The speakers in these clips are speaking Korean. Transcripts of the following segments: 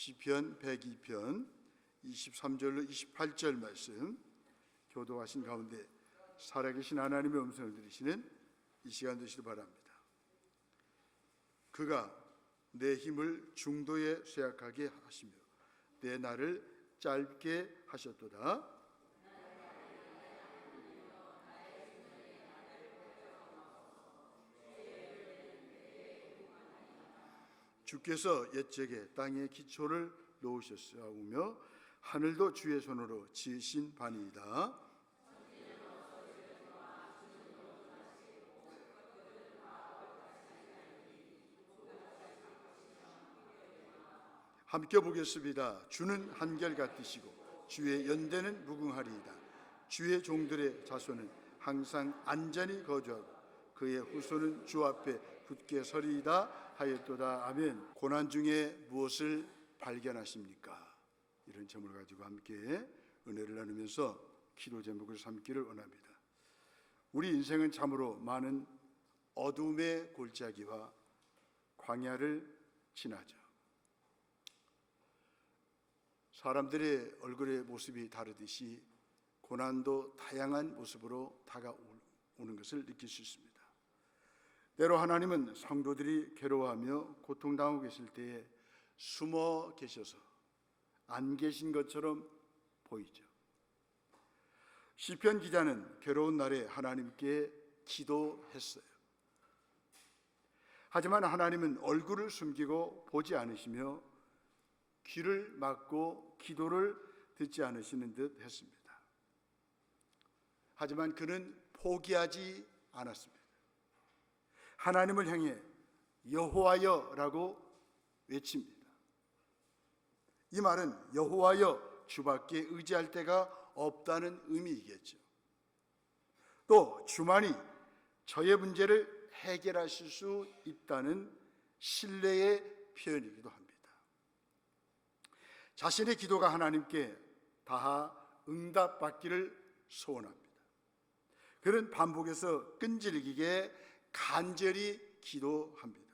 시편 102편 23절로 28절 말씀 교도하신 가운데 살아계신 하나님의 음성을 들으시는 이 시간 되시길 바랍니다. 그가 내 힘을 중도에 쇠약하게 하시며 내 날을 짧게 하셨도다. 주께서 옛적에 땅의 기초를 놓으셨사오며 하늘도 주의 손으로 지으신 바니이다. 함께 보겠습니다. 주는 한결같으시고 주의 연대는 무궁하리이다. 주의 종들의 자손은 항상 안전히 거주하고 그의 후손은 주 앞에 굳게 서리이다 하였도다. 아멘. 고난 중에 무엇을 발견하십니까? 이런 제목을 가지고 함께 은혜를 나누면서 기도 제목을 삼기를 원합니다. 우리 인생은 참으로 많은 어둠의 골짜기와 광야를 지나죠. 사람들의 얼굴의 모습이 다르듯이 고난도 다양한 모습으로 다가오는 것을 느낄 수 있습니다. 때로 하나님은 성도들이 괴로워하며 고통당하고 계실 때에 숨어 계셔서 안 계신 것처럼 보이죠. 시편 기자는 괴로운 날에 하나님께 기도했어요. 하지만 하나님은 얼굴을 숨기고 보지 않으시며 귀를 막고 기도를 듣지 않으시는 듯 했습니다. 하지만 그는 포기하지 않았습니다. 하나님을 향해 여호와여라고 외칩니다. 이 말은 여호와여 주밖에 의지할 데가 없다는 의미이겠죠. 또 주만이 저의 문제를 해결하실 수 있다는 신뢰의 표현이기도 합니다. 자신의 기도가 하나님께 닿아 응답받기를 소원합니다. 그는 반복해서 끈질기게 간절히 기도합니다.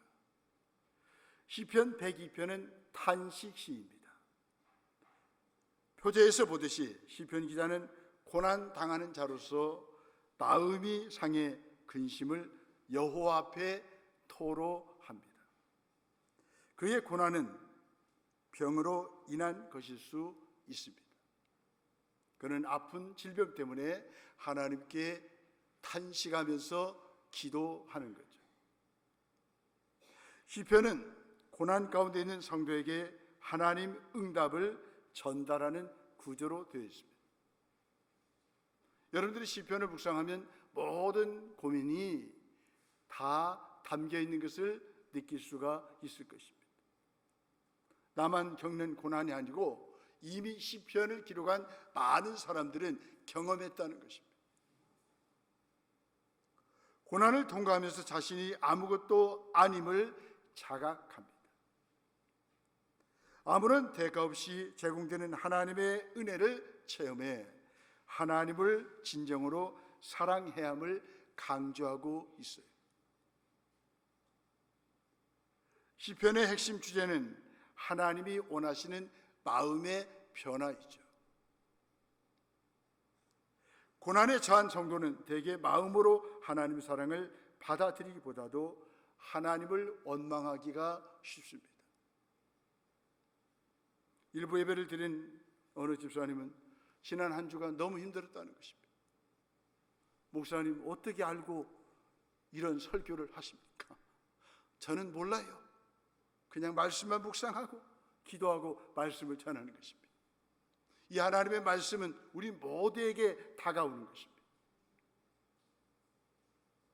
시편 102편은 탄식 시입니다. 표제에서 보듯이 시편 기자는 고난 당하는 자로서 마음이 상해 근심을 여호와 앞에 토로합니다. 그의 고난은 병으로 인한 것일 수 있습니다. 그는 아픈 질병 때문에 하나님께 탄식하면서 기도하는 거죠. 시편은 고난 가운데 있는 성도에게 하나님 응답을 전달하는 구조로 되어 있습니다. 여러분들이 시편을 묵상하면 모든 고민이 다 담겨 있는 것을 느낄 수가 있을 것입니다. 나만 겪는 고난이 아니고 이미 시편을 기록한 많은 사람들은 경험했다는 것입니다. 고난을 통과하면서 자신이 아무것도 아님을 자각합니다. 아무런 대가 없이 제공되는 하나님의 은혜를 체험해 하나님을 진정으로 사랑해야 함을 강조하고 있어요. 시편의 핵심 주제는 하나님이 원하시는 마음의 변화이죠. 고난에 처한 성도는 대개 마음으로 하나님의 사랑을 받아들이기보다도 하나님을 원망하기가 쉽습니다. 일부 예배를 드린 어느 집사님은 지난 한 주가 너무 힘들었다는 것입니다. 목사님 어떻게 알고 이런 설교를 하십니까? 저는 몰라요. 그냥 말씀만 묵상하고 기도하고 말씀을 전하는 것입니다. 이 하나님의 말씀은 우리 모두에게 다가오는 것입니다.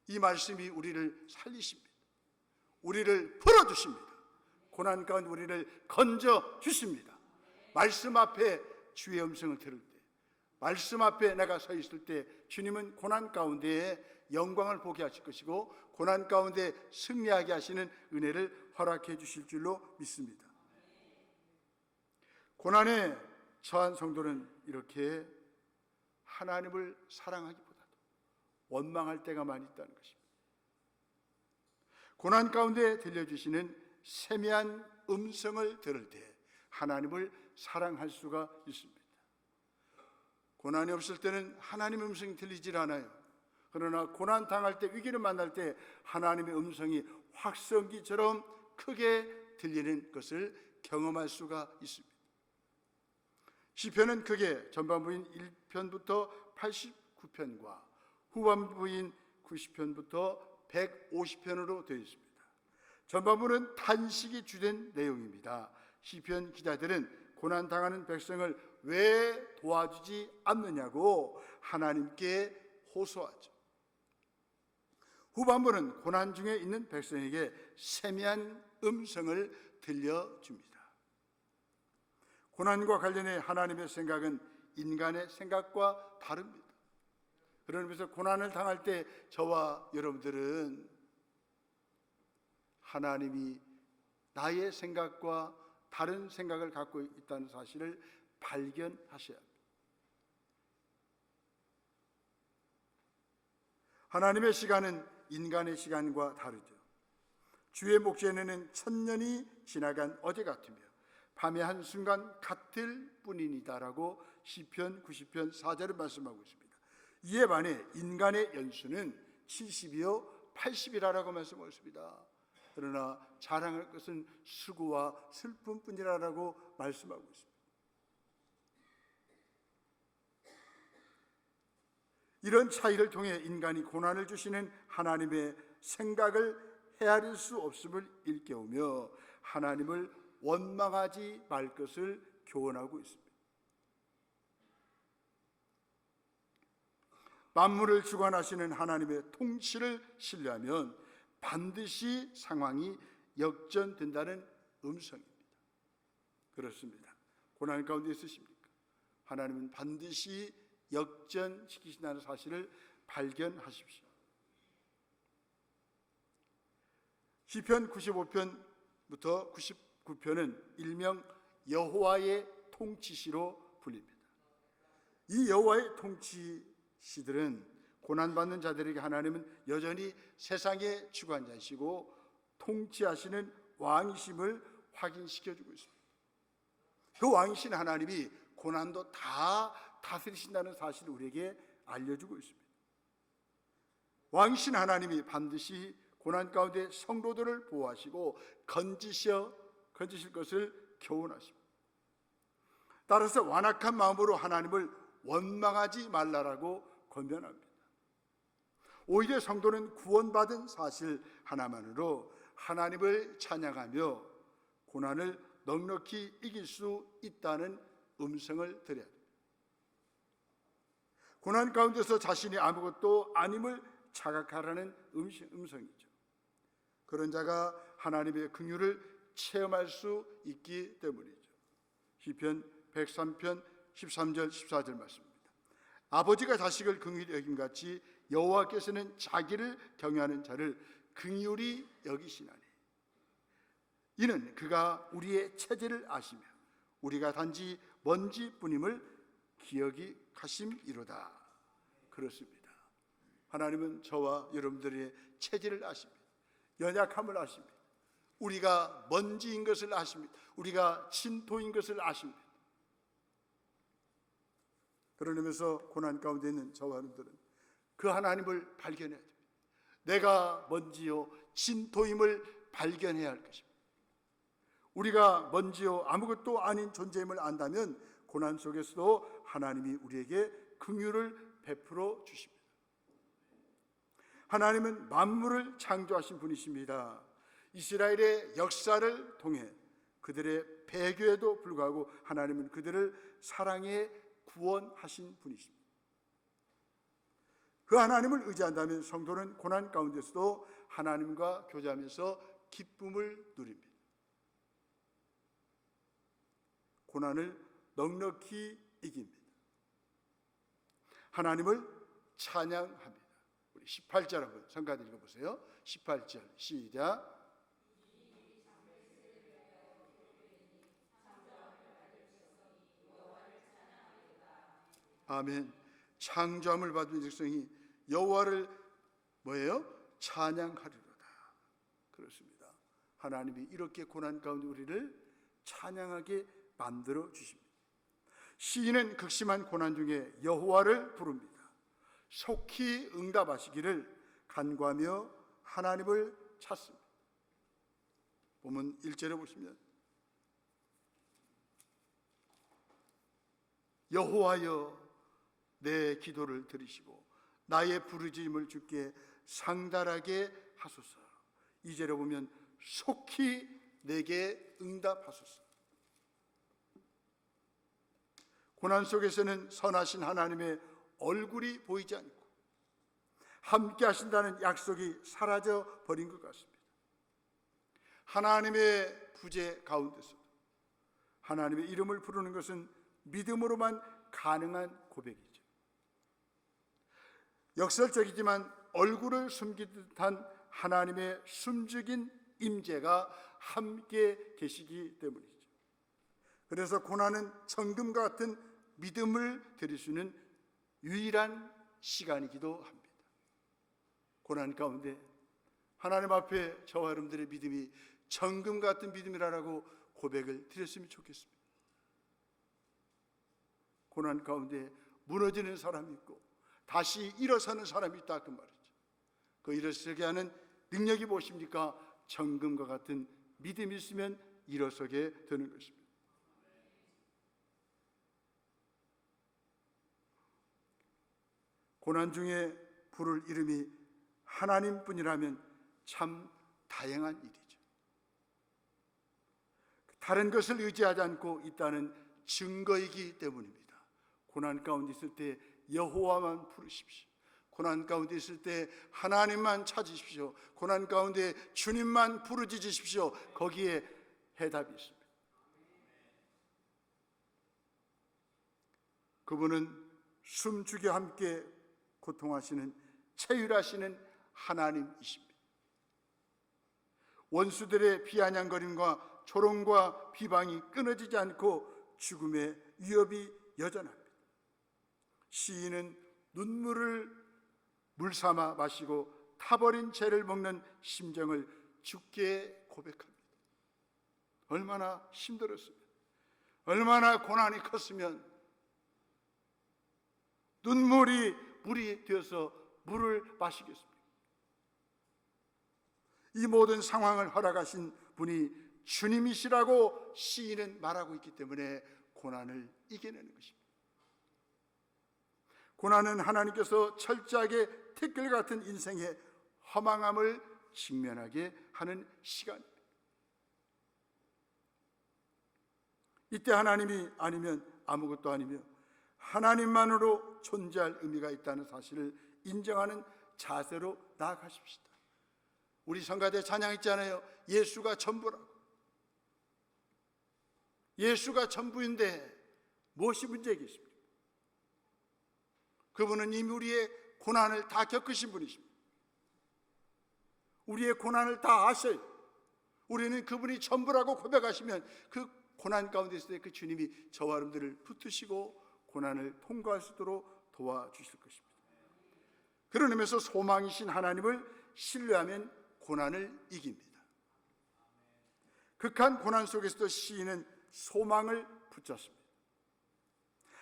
이 말씀이 우리를 살리십니다. 우리를 풀어주십니다. 고난 가운데 우리를 건져주십니다. 말씀 앞에 주의 음성을 들을 때, 말씀 앞에 내가 서 있을 때 주님은 고난 가운데에 영광을 보게 하실 것이고 고난 가운데 승리하게 하시는 은혜를 허락해 주실 줄로 믿습니다. 고난에 처한 성도는 이렇게 하나님을 사랑하기보다도 원망할 때가 많이 있다는 것입니다. 고난 가운데 들려주시는 세미한 음성을 들을 때 하나님을 사랑할 수가 있습니다. 고난이 없을 때는 하나님의 음성이 들리질 않아요. 그러나 고난 당할 때, 위기를 만날 때 하나님의 음성이 확성기처럼 크게 들리는 것을 경험할 수가 있습니다. 시편은 크게 전반부인 1편부터 89편과 후반부인 90편부터 150편으로 되어 있습니다. 전반부는 탄식이 주된 내용입니다. 시편 기자들은 고난당하는 백성을 왜 도와주지 않느냐고 하나님께 호소하죠. 후반부는 고난 중에 있는 백성에게 세미한 음성을 들려줍니다. 고난과 관련해 하나님의 생각은 인간의 생각과 다릅니다. 그런 의미에서 고난을 당할 때 저와 여러분들은 하나님이 나의 생각과 다른 생각을 갖고 있다는 사실을 발견하셔야 합니다. 하나님의 시간은 인간의 시간과 다르죠. 주의 목전에는 천년이 지나간 어제 같으며 밤의 한순간 같을 뿐이니다라고 시편 90편 4절을 말씀하고 있습니다. 이에 반해 인간의 연수는 70이요 80이라고 말씀하고 있습니다. 그러나 자랑할 것은 수고와 슬픔뿐이라고 말씀하고 있습니다. 이런 차이를 통해 인간이 고난을 주시는 하나님의 생각을 헤아릴 수 없음을 일깨우며 하나님을 원망하지 말 것을 교훈하고 있습니다. 만물을 주관하시는 하나님의 통치를 신뢰하면 반드시 상황이 역전된다는 음성입니다. 그렇습니다. 고난 가운데 있으십니까? 하나님은 반드시 역전시키신다는 사실을 발견하십시오. 시편 95편부터 99편은 일명 여호와의 통치시로 불립니다. 이 여호와의 통치시들은 고난받는 자들에게 하나님은 여전히 세상의 주관자이시고 통치하시는 왕이심을 확인시켜주고 있습니다. 그 왕이신 하나님이 고난도 다 다스리신다는 사실을 우리에게 알려주고 있습니다. 왕이신 하나님이 반드시 고난 가운데 성도들을 보호하시고 건지실 것을 교훈하십니다. 따라서 완악한 마음으로 하나님을 원망하지 말라라고 권면합니다. 오히려 성도는 구원받은 사실 하나만으로 하나님을 찬양하며 고난을 넉넉히 이길 수 있다는 음성을 드려야 합니다. 고난 가운데서 자신이 아무것도 아님을 자각하라는 음성이죠. 그런 자가 하나님의 긍휼을 체험할 수 있기 때문이죠. 시편 103편 13절 14절 말씀입니다. 아버지가 자식을 긍휼히 여김같이 여호와께서는 자기를 경외하는 자를 긍휼히 여기시나니 이는 그가 우리의 체질을 아시며 우리가 단지 먼지뿐임을 기억이 하심이로다. 그렇습니다. 하나님은 저와 여러분들의 체질을 아십니다. 연약함을 아십니다. 우리가 먼지인 것을 아십니다. 우리가 진토인 것을 아십니다. 그러면서 고난 가운데 있는 저와 여러분들은 그 하나님을 발견해야 됩니다. 내가 먼지요 진토임을 발견해야 할 것입니다. 우리가 먼지요 아무것도 아닌 존재임을 안다면 고난 속에서도 하나님이 우리에게 긍휼을 베풀어 주십니다. 하나님은 만물을 창조하신 분이십니다. 이스라엘의 역사를 통해 그들의 배교에도 불구하고 하나님은 그들을 사랑해 구원하신 분이십니다. 그 하나님을 의지한다면 성도는 고난 가운데서도 하나님과 교제하면서 기쁨을 누립니다. 고난을 넉넉히 이깁니다. 하나님을 찬양합니다. 우리 18절 한번 성가대 읽어보세요. 18절 시작. 아멘. 창조함을 받은 백성이 여호와를 뭐예요? 찬양하리로다. 그렇습니다. 하나님이 이렇게 고난 가운데 우리를 찬양하게 만들어 주십니다. 시인은 극심한 고난 중에 여호와를 부릅니다. 속히 응답하시기를 간구하며 하나님을 찾습니다. 보면 1절에 보시면 여호와여 내 기도를 들으시고 나의 부르짖음을 주께 상달하게 하소서. 2절에 보면 속히 내게 응답하소서. 고난 속에서는 선하신 하나님의 얼굴이 보이지 않고 함께 하신다는 약속이 사라져 버린 것 같습니다. 하나님의 부재 가운데서 하나님의 이름을 부르는 것은 믿음으로만 가능한 고백이죠. 역설적이지만 얼굴을 숨긴 듯한 하나님의 숨죽인 임재가 함께 계시기 때문이죠. 그래서 고난은 정금과 같은 믿음을 드릴 수 있는 유일한 시간이기도 합니다. 고난 가운데 하나님 앞에 저와 여러분들의 믿음이 정금 같은 믿음이라고 고백을 드렸으면 좋겠습니다. 고난 가운데 무너지는 사람이 있고 다시 일어서는 사람이 있다 그 말이죠. 그 일어서게 하는 능력이 무엇입니까? 정금과 같은 믿음이 있으면 일어서게 되는 것입니다. 고난 중에 부를 이름이 하나님뿐이라면 참 다양한 일이죠. 다른 것을 의지하지 않고 있다는 증거이기 때문입니다. 고난 가운데 있을 때 여호와만 부르십시오. 고난 가운데 있을 때 하나님만 찾으십시오. 고난 가운데 주님만 부르짖으십시오. 거기에 해답이 있습니다. 그분은 숨죽여 함께 고통하시는 체휼하시는 하나님이십니다. 원수들의 비아냥거림과 조롱과 비방이 끊어지지 않고 죽음의 위협이 여전합니다. 시인은 눈물을 물삼아 마시고 타버린 죄를 먹는 심정을 주께 고백합니다. 얼마나 힘들었으면, 얼마나 고난이 컸으면 눈물이 물이 되어서 물을 마시겠습니까? 이 모든 상황을 허락하신 분이 주님이시라고 시인은 말하고 있기 때문에 고난을 이겨내는 것입니다. 고난은 하나님께서 철저하게 티끌 같은 인생의 허망함을 직면하게 하는 시간입니다. 이때 하나님이 아니면 아무것도 아니며 하나님만으로 존재할 의미가 있다는 사실을 인정하는 자세로 나아가십시다. 우리 성가대 찬양 있잖아요. 예수가 전부라고. 예수가 전부인데 무엇이 문제겠습니까? 그분은 이미 우리의 고난을 다 겪으신 분이십니다. 우리의 고난을 다 아셔요. 우리는 그분이 전부라고 고백하시면 그 고난 가운데 있을 때 그 주님이 저와 여러분들을 붙드시고 고난을 통과할 수 있도록 도와주실 것입니다. 그런 의미에서 소망이신 하나님을 신뢰하면 고난을 이깁니다. 극한 고난 속에서도 시인은 소망을 붙잡습니다.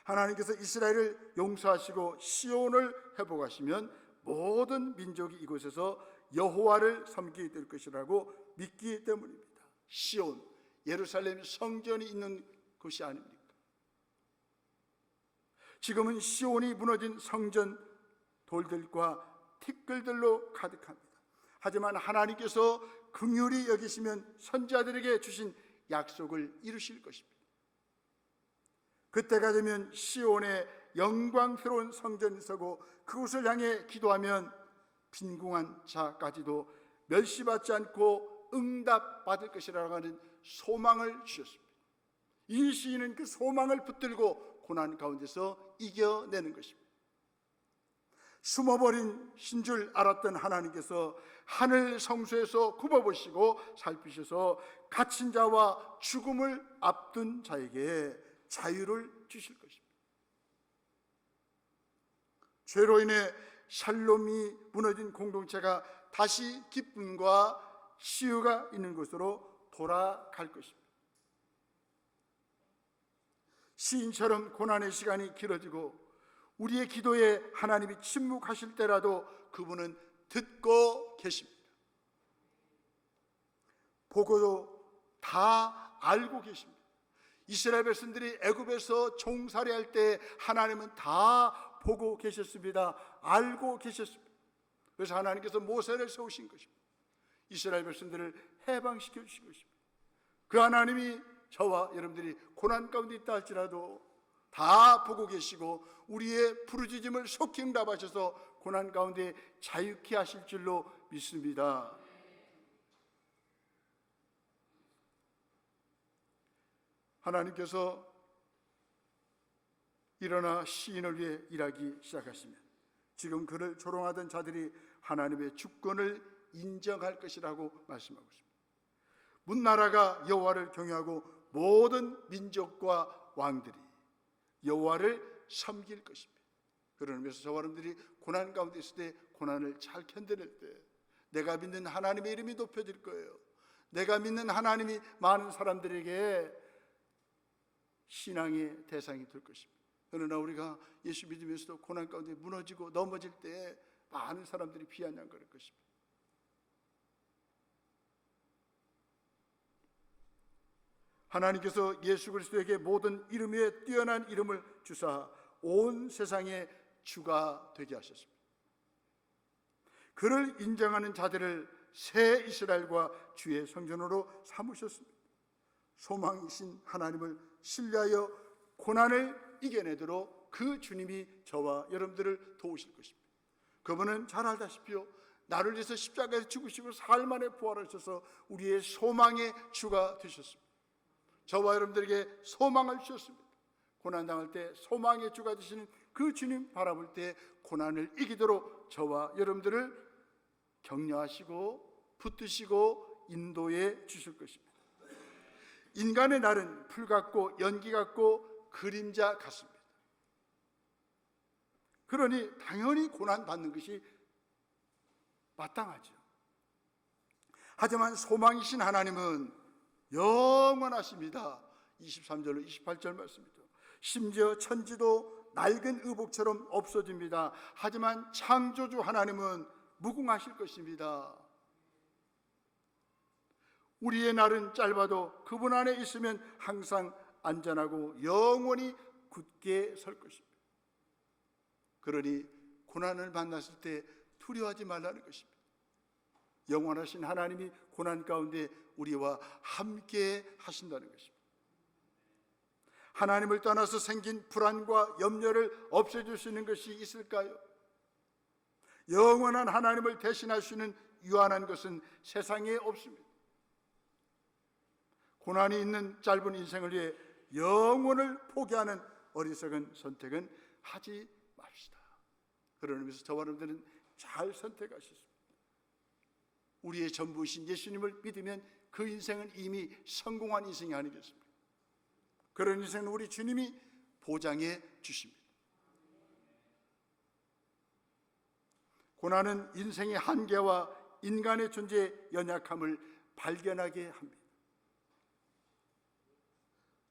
하나님께서 이스라엘을 용서하시고 시온을 회복하시면 모든 민족이 이곳에서 여호와를 섬기게 될 것이라고 믿기 때문입니다. 시온, 예루살렘 성전이 있는 곳이 아닙니까? 지금은 시온이 무너진 성전 돌들과 티끌들로 가득합니다. 하지만 하나님께서 긍휼히 여기시면 선지자들에게 주신 약속을 이루실 것입니다. 그때가 되면 시온의 영광스러운 성전이 서고 그곳을 향해 기도하면 빈궁한 자까지도 멸시받지 않고 응답받을 것이라고 하는 소망을 주셨습니다. 이 시인은 그 소망을 붙들고 고난 가운데서 이겨내는 것입니다. 숨어버린 신 줄 알았던 하나님께서 하늘 성소에서 굽어보시고 살피셔서 갇힌 자와 죽음을 앞둔 자에게 자유를 주실 것입니다. 죄로 인해 샬롬이 무너진 공동체가 다시 기쁨과 시유가 있는 곳으로 돌아갈 것입니다. 시인처럼 고난의 시간이 길어지고 우리의 기도에 하나님이 침묵하실 때라도 그분은 듣고 계십니다. 보고도 다 알고 계십니다. 이스라엘 백성들이 애굽에서 종살이할 때 하나님은 다 보고 계셨습니다. 알고 계셨습니다. 그래서 하나님께서 모세를 세우신 것입니다. 이스라엘 백성들을 해방시켜 주신 것입니다. 그 하나님이 저와 여러분들이 고난 가운데 있다 할지라도 다 보고 계시고 우리의 부르짖음을 속히 응답하셔서 고난 가운데 자유케 하실 줄로 믿습니다. 하나님께서 일어나 시인을 위해 일하기 시작하시면 지금 그를 조롱하던 자들이 하나님의 주권을 인정할 것이라고 말씀하고 있습니다. 문나라가 여호와를 경외하고 모든 민족과 왕들이 여호와를 섬길 것입니다. 그런 의미에서 저와 여러분들이 고난 가운데 있을 때 고난을 잘 견뎌낼 때 내가 믿는 하나님의 이름이 높여질 거예요. 내가 믿는 하나님이 많은 사람들에게 신앙의 대상이 될 것입니다. 그러나 우리가 예수 믿으면서도 고난 가운데 무너지고 넘어질 때 많은 사람들이 비아냥거릴 것입니다. 하나님께서 예수 그리스도에게 모든 이름 위에 뛰어난 이름을 주사 온 세상의 주가 되게 하셨습니다. 그를 인정하는 자들을 새 이스라엘과 주의 성전으로 삼으셨습니다. 소망이신 하나님을 신뢰하여 고난을 이겨내도록 그 주님이 저와 여러분들을 도우실 것입니다. 그분은 잘 알다시피요, 나를 위해서 십자가에서 죽으시고 사흘 만에 부활하셔서 우리의 소망의 주가 되셨습니다. 저와 여러분들에게 소망을 주셨습니다. 고난당할 때 소망의 주가 되시는 그 주님 바라볼 때 고난을 이기도록 저와 여러분들을 격려하시고 붙드시고 인도해 주실 것입니다. 인간의 날은 풀 같고 연기 같고 그림자 같습니다. 그러니 당연히 고난받는 것이 마땅하죠. 하지만 소망이신 하나님은 영원하십니다. 23절로 28절 말씀입니다. 심지어 천지도 낡은 의복처럼 없어집니다. 하지만 창조주 하나님은 무궁하실 것입니다. 우리의 날은 짧아도 그분 안에 있으면 항상 안전하고 영원히 굳게 설 것입니다. 그러니 고난을 만났을 때 두려워하지 말라는 것입니다. 영원하신 하나님이 고난 가운데 우리와 함께 하신다는 것입니다. 하나님을 떠나서 생긴 불안과 염려를 없애줄 수 있는 것이 있을까요? 영원한 하나님을 대신할 수 있는 유한한 것은 세상에 없습니다. 고난이 있는 짧은 인생을 위해 영혼을 포기하는 어리석은 선택은 하지 맙시다. 그런 의미에서 저와 여러분들은 잘 선택하셨습니다. 우리의 전부이신 예수님을 믿으면 그 인생은 이미 성공한 인생이 아니겠습니까? 그런 인생은 우리 주님이 보장해 주십니다. 고난은 인생의 한계와 인간의 존재의 연약함을 발견하게 합니다.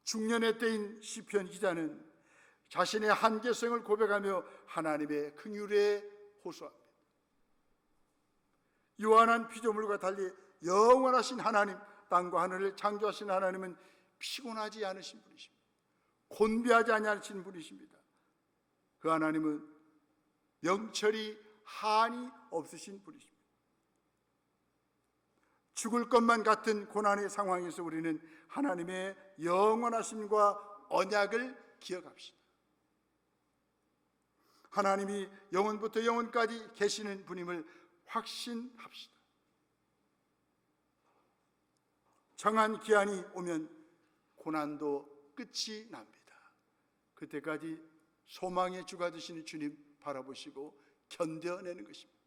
중년의 때인 시편 기자는 자신의 한계성을 고백하며 하나님의 긍휼에 호소합니다. 유한한 피조물과 달리 영원하신 하나님, 땅과 하늘을 창조하신 하나님은 피곤하지 않으신 분이십니다. 곤비하지 않으신 분이십니다. 그 하나님은 명철이 한이 없으신 분이십니다. 죽을 것만 같은 고난의 상황에서 우리는 하나님의 영원하심과 언약을 기억합시다. 하나님이 영원부터 영원까지 계시는 분임을 확신합시다. 정한 기한이 오면 고난도 끝이 납니다. 그때까지 소망의 주가 되시는 주님 바라보시고 견뎌내는 것입니다.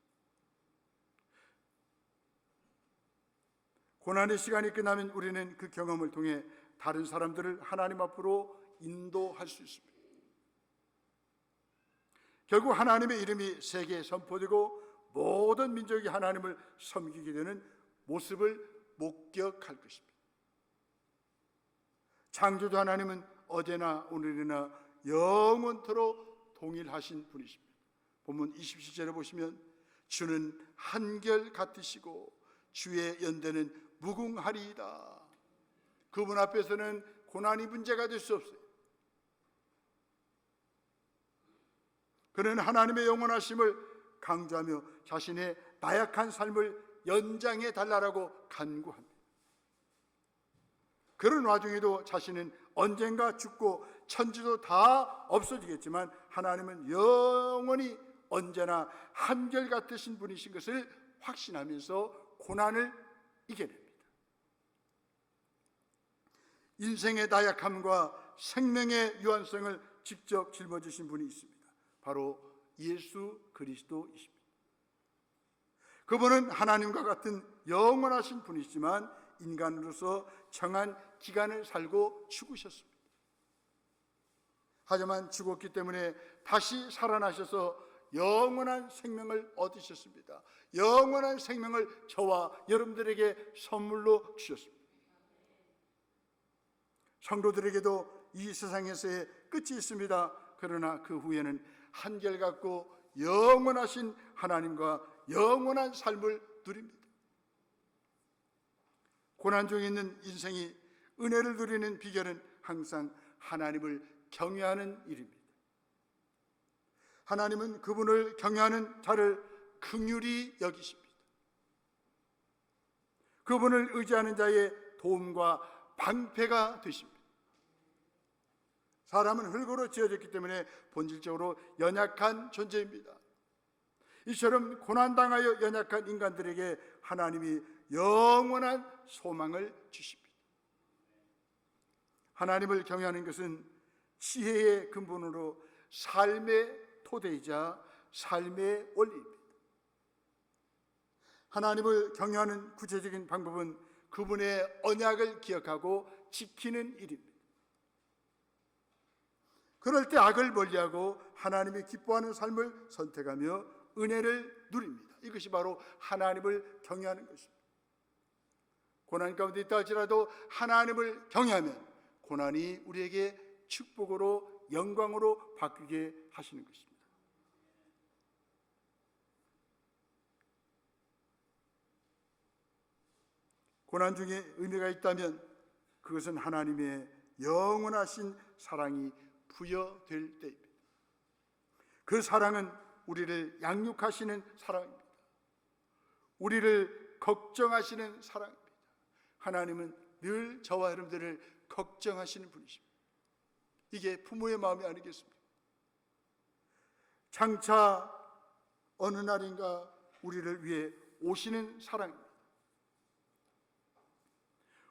고난의 시간이 끝나면 우리는 그 경험을 통해 다른 사람들을 하나님 앞으로 인도할 수 있습니다. 결국 하나님의 이름이 세계에 선포되고 모든 민족이 하나님을 섬기게 되는 모습을 목격할 것입니다. 창조주 하나님은 어제나 오늘이나 영원토록 동일하신 분이십니다. 본문 27절에 보시면 주는 한결 같으시고 주의 연대는 무궁하리이다. 그분 앞에서는 고난이 문제가 될 수 없어요. 그는 하나님의 영원하심을 강조하며 자신의 나약한 삶을 연장해 달라고 간구합니다. 그런 와중에도 자신은 언젠가 죽고 천지도 다 없어지겠지만 하나님은 영원히 언제나 한결같으신 분이신 것을 확신하면서 고난을 이겨냅니다. 인생의 나약함과 생명의 유한성을 직접 짊어지신 분이 있습니다. 바로 예수 그리스도이십니다. 그분은 하나님과 같은 영원하신 분이지만 인간으로서 정한 기간을 살고 죽으셨습니다. 하지만 죽었기 때문에 다시 살아나셔서 영원한 생명을 얻으셨습니다. 영원한 생명을 저와 여러분들에게 선물로 주셨습니다. 성도들에게도 이 세상에서의 끝이 있습니다. 그러나 그 후에는 한결같고 영원하신 하나님과 영원한 삶을 누립니다. 고난 중에 있는 인생이 은혜를 누리는 비결은 항상 하나님을 경외하는 일입니다. 하나님은 그분을 경외하는 자를 긍휼히 여기십니다. 그분을 의지하는 자의 도움과 방패가 되십니다. 사람은 흙으로 지어졌기 때문에 본질적으로 연약한 존재입니다. 이처럼 고난당하여 연약한 인간들에게 하나님이 영원한 소망을 주십니다. 하나님을 경외하는 것은 지혜의 근본으로 삶의 토대이자 삶의 원리입니다. 하나님을 경외하는 구체적인 방법은 그분의 언약을 기억하고 지키는 일입니다. 그럴 때 악을 멀리하고 하나님이 기뻐하는 삶을 선택하며 은혜를 누립니다. 이것이 바로 하나님을 경외하는 것입니다. 고난 가운데 있다 할지라도 하나님을 경외하면 고난이 우리에게 축복으로 영광으로 바뀌게 하시는 것입니다. 고난 중에 의미가 있다면 그것은 하나님의 영원하신 사랑이 부여될 때입니다. 그 사랑은 우리를 양육하시는 사랑입니다. 우리를 걱정하시는 사랑입니다. 하나님은 늘 저와 여러분들을 걱정하시는 분이십니다. 이게 부모의 마음이 아니겠습니까? 장차 어느 날인가 우리를 위해 오시는 사랑입니다.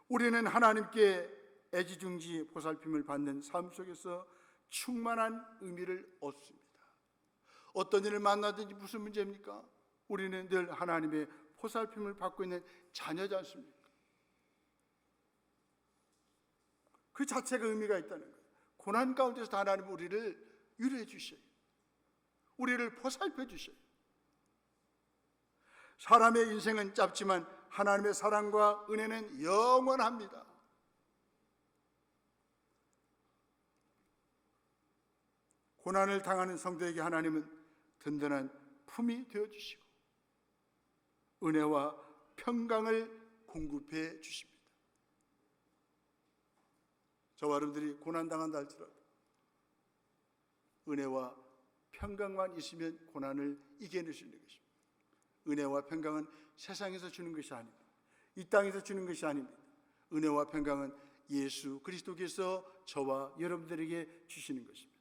우리는 하나님께 애지중지 보살핌을 받는 삶 속에서 충만한 의미를 얻습니다. 어떤 일을 만나든지 무슨 문제입니까? 우리는 늘 하나님의 보살핌을 받고 있는 자녀지 않습니까? 그 자체가 의미가 있다는 거예요. 고난 가운데서 하나님은 우리를 위로해 주셔요. 우리를 보살펴 주셔요. 사람의 인생은 짧지만 하나님의 사랑과 은혜는 영원합니다. 고난을 당하는 성도에게 하나님은 든든한 품이 되어주시고 은혜와 평강을 공급해 주십니다. 저와 여러분들이 고난당한다 할지라도 은혜와 평강만 있으면 고난을 이겨낼 수 있는 것입니다. 은혜와 평강은 세상에서 주는 것이 아닙니다. 이 땅에서 주는 것이 아닙니다. 은혜와 평강은 예수 그리스도께서 저와 여러분들에게 주시는 것입니다.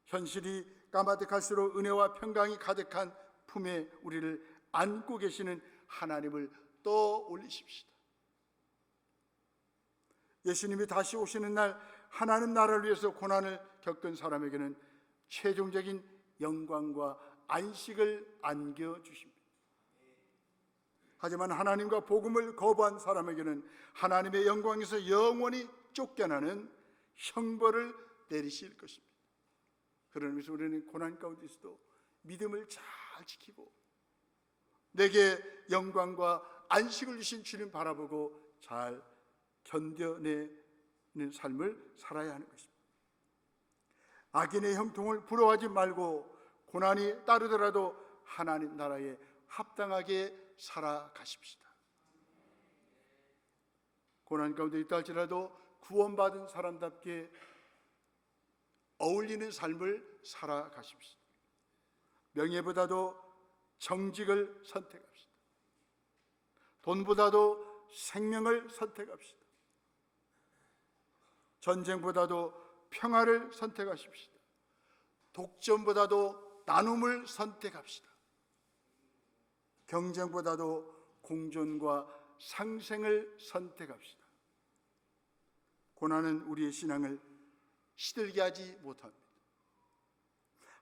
현실이 까마득할수록 은혜와 평강이 가득한 품에 우리를 안고 계시는 하나님을 떠올리십시다. 예수님이 다시 오시는 날 하나님 나라를 위해서 고난을 겪은 사람에게는 최종적인 영광과 안식을 안겨주십니다. 하지만 하나님과 복음을 거부한 사람에게는 하나님의 영광에서 영원히 쫓겨나는 형벌을 내리실 것입니다. 그런 의미에서 우리는 고난 가운데서도 믿음을 잘 지키고 내게 영광과 안식을 주신 주님 바라보고 잘 견뎌내 삶을 살아야 하는 것입니다. 악인의 형통을 부러워하지 말고 고난이 따르더라도 하나님 나라에 합당하게 살아가십시다. 고난 가운데 있다 할지라도 구원받은 사람답게 어울리는 삶을 살아가십시다. 명예보다도 정직을 선택합시다. 돈보다도 생명을 선택합시다. 전쟁보다도 평화를 선택하십시다. 독점보다도 나눔을 선택합시다. 경쟁보다도 공존과 상생을 선택합시다. 고난은 우리의 신앙을 시들게 하지 못합니다.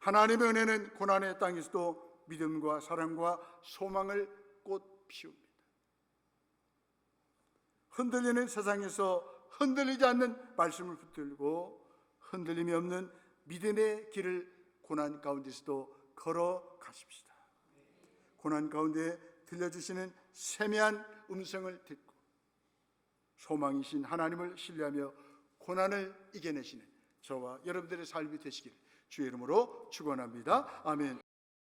하나님의 은혜는 고난의 땅에서도 믿음과 사랑과 소망을 꽃 피웁니다. 흔들리는 세상에서 흔들리지 않는 말씀을 붙들고 흔들림이 없는 믿음의 길을 고난 가운데서도 걸어가십시다. 고난 가운데 들려주시는 세미한 음성을 듣고 소망이신 하나님을 신뢰하며 고난을 이겨내시는 저와 여러분들의 삶이 되시기를 주의 이름으로 축원합니다. 아멘.